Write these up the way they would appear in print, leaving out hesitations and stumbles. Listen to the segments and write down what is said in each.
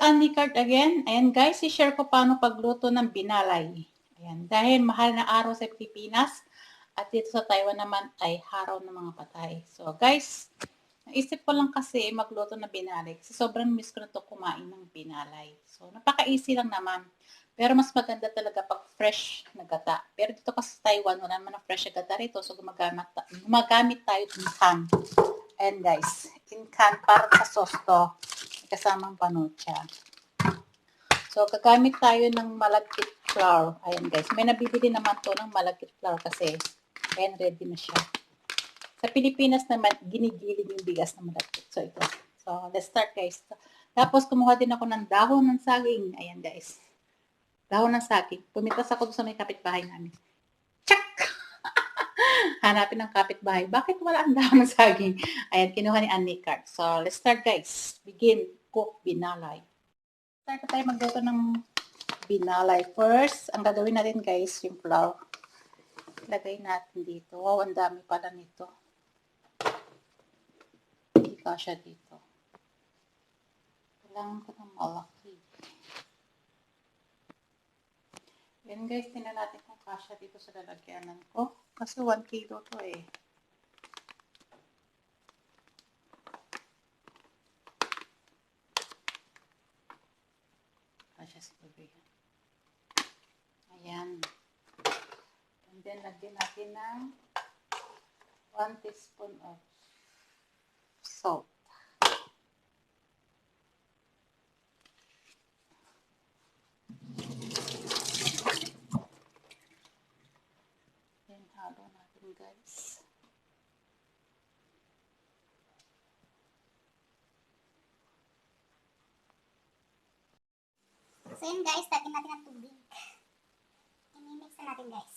Annie Card again. Ayan guys, i-share ko paano pagluto ng binalay. Ayan, dahil mahal na araw sa Pilipinas at dito sa Taiwan naman ay araw ng mga patay. So guys, naisip ko lang kasi magluto ng binalay kasi sobrang miss ko na to kumain ng binalay. So napaka-easy lang naman. Pero mas maganda talaga pag fresh na gata. Pero dito kasi sa Taiwan, wala naman ng fresh na gata rito. So gumagamit tayo ng can. And guys, in can para sa sauce to. Kasamang panucha. So, gagamit tayo ng malagkit flour. Ayan guys, may nabibili naman to ng malagkit flour kasi ayan, ready na siya. Sa Pilipinas naman, ginigiling yung bigas na malagkit. So, ito. So, let's start guys. Tapos, kumuha din ako ng dahon ng saging. Ayan guys. Dahon ng saging. Pumitas ako sa may kapitbahay namin. Tsak! Hanapin ng kapitbahay. Bakit wala ang dahon ng saging? Ayan, kinuha ni Annie Card. So, let's start guys. Begin. Cook binalay. Start tayo magluto ng binalay. First, ang gagawin natin guys, yung flour. Ilagay natin dito. Wow, ang dami pala nito. Hindi kasya dito. Kailangan ko ng malaki. Yan guys, tingnan natin kung kasya dito sa lalagyanan ko. Kasi 1 kilo to eh. Kasya siguro yan. Ayan. And then, lagyan natin ng 1 teaspoon of salt. Then, halo natin guys. So yun guys, lagyan natin ng tubig. I-mix na natin guys.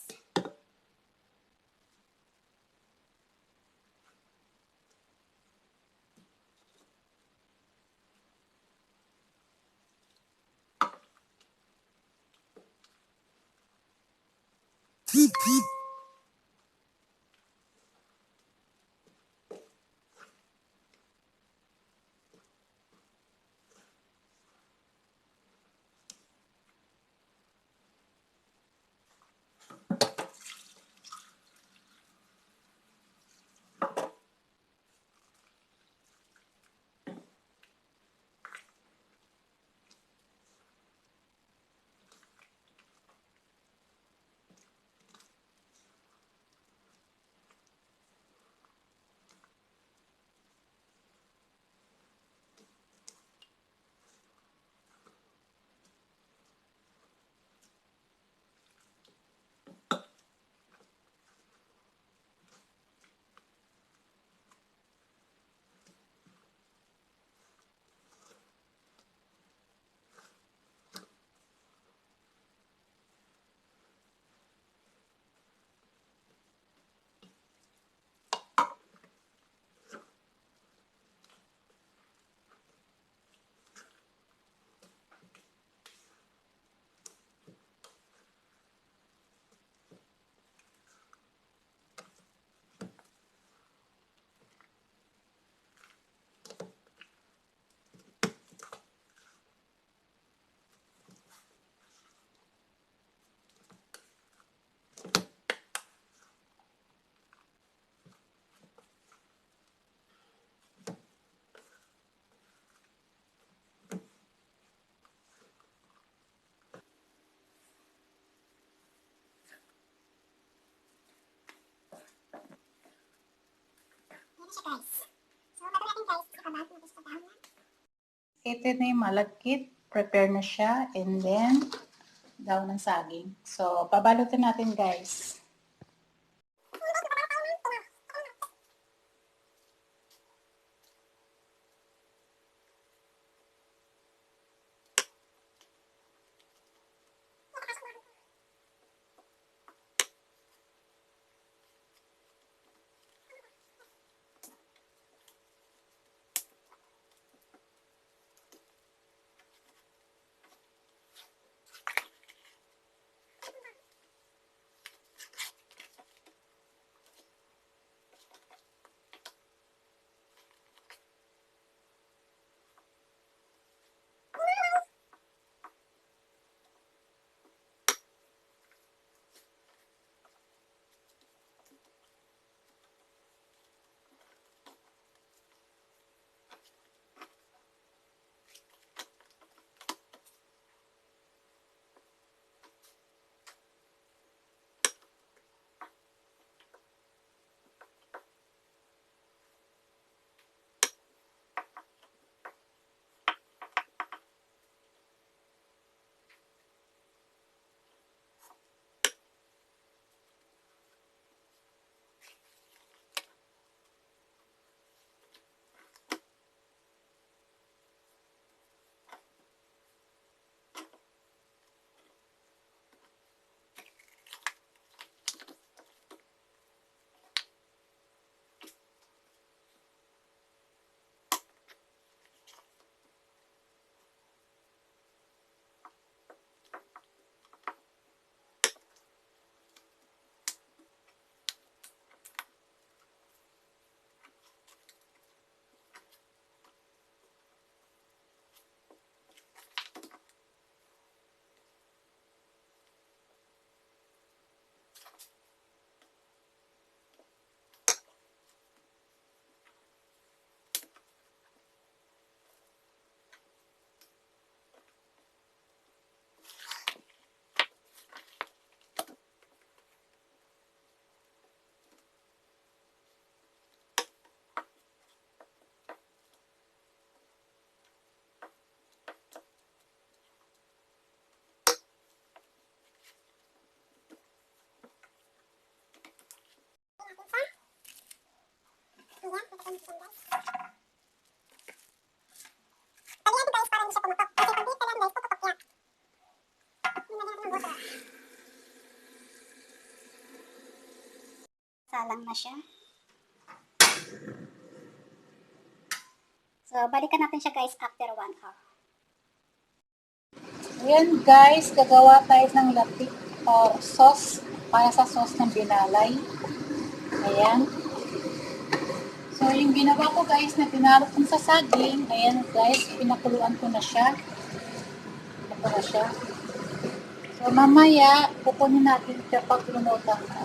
Yan na siya guys. So gagawin natin guys, ipabahag natin sa dahon yan. Ito na yung malagkit. Prepare na siya. And then, dahon ng saging. So, pabalutin natin guys. Pagyan guys, para hindi siya pumutok. Kasi pag dito lang guys, puputok yan. Nilagyan natin ng butter. Salang na siya. So, balikan natin siya guys after 1 hour. Ayan guys, gagawa tayo ng latik or sauce para sa sauce ng binalay. Ayan. So, yung ginawa ko guys na pinarot ko sa saging, ayan guys, pinakuluan ko na siya. Ito na siya. So, mamaya, kukunin natin ito pag lumutan na.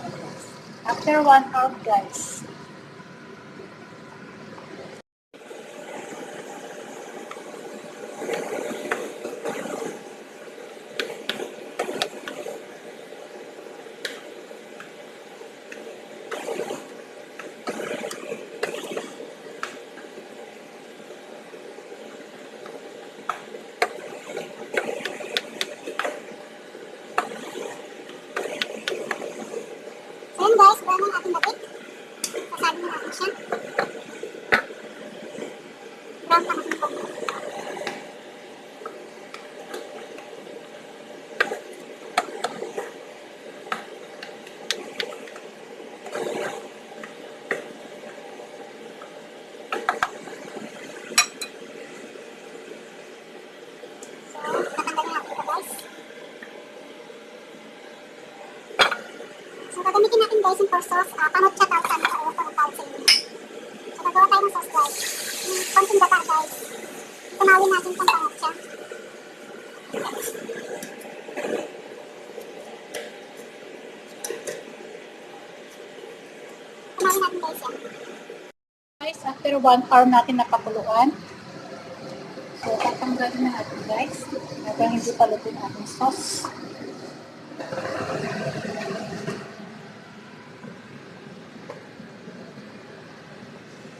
After 1 hour guys. So yun guys, brown yung ating latik. Sasagin na natin siya. Brown pa natin po. So, gagamitin natin guys yung for sauce. Panot siya tawag sa amin. Sa ulo ng tawag sa inyo. So, gagawa tayo ng sauce guys. Yung konting gata guys. Tunawin natin kung panot siya. Tunawin natin guys yan. Guys, after 1 hour natin napakuluan. So, tatanggalin na natin guys. Habang hindi pa luto yung ating sauce.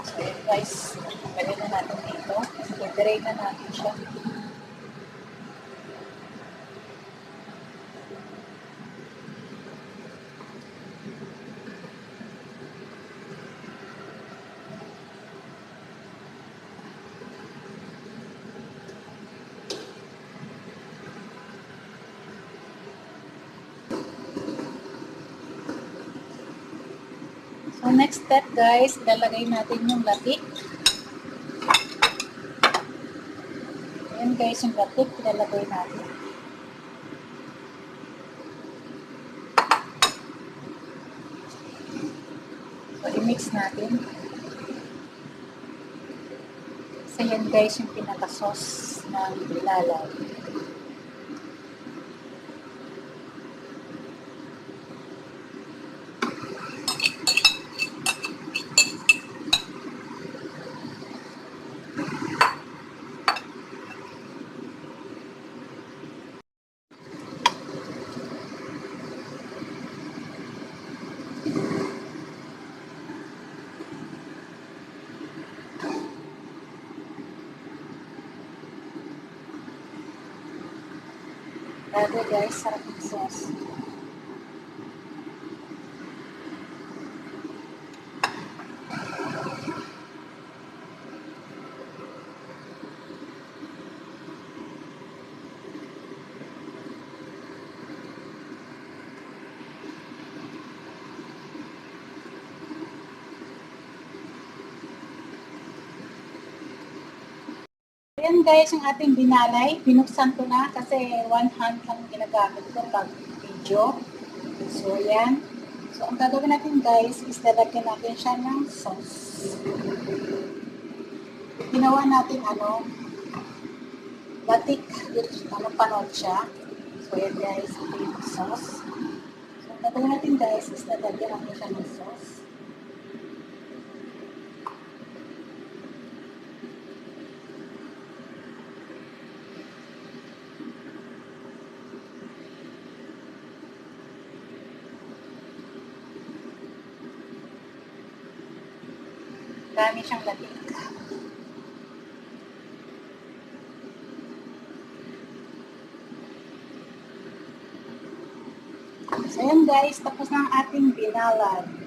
So, yun guys. Tanggalin na natin dito. I-drain na natin siya. So, next step guys, ilalagay natin yung latik. Ayan guys, yung latik, ilalagay natin. So, i-mix natin. So, yan guys, yung pinaka-sauce ng binalay. Grabe guys, sarap yung sauce. Ayan guys, yung ating binalay, binuksan ko na kasi one hand lang ginagamit ko pag video. So, yan. So, ang gagawin natin guys is lalagyan natin siya ng sauce. Ginawa natin latik, panot siya. So, yan guys, ito yung sauce. So, ang gagawin natin guys is lalagyan natin siya ng sauce. Dami siyang latik. So, yan guys, tapos na ang ating binalay.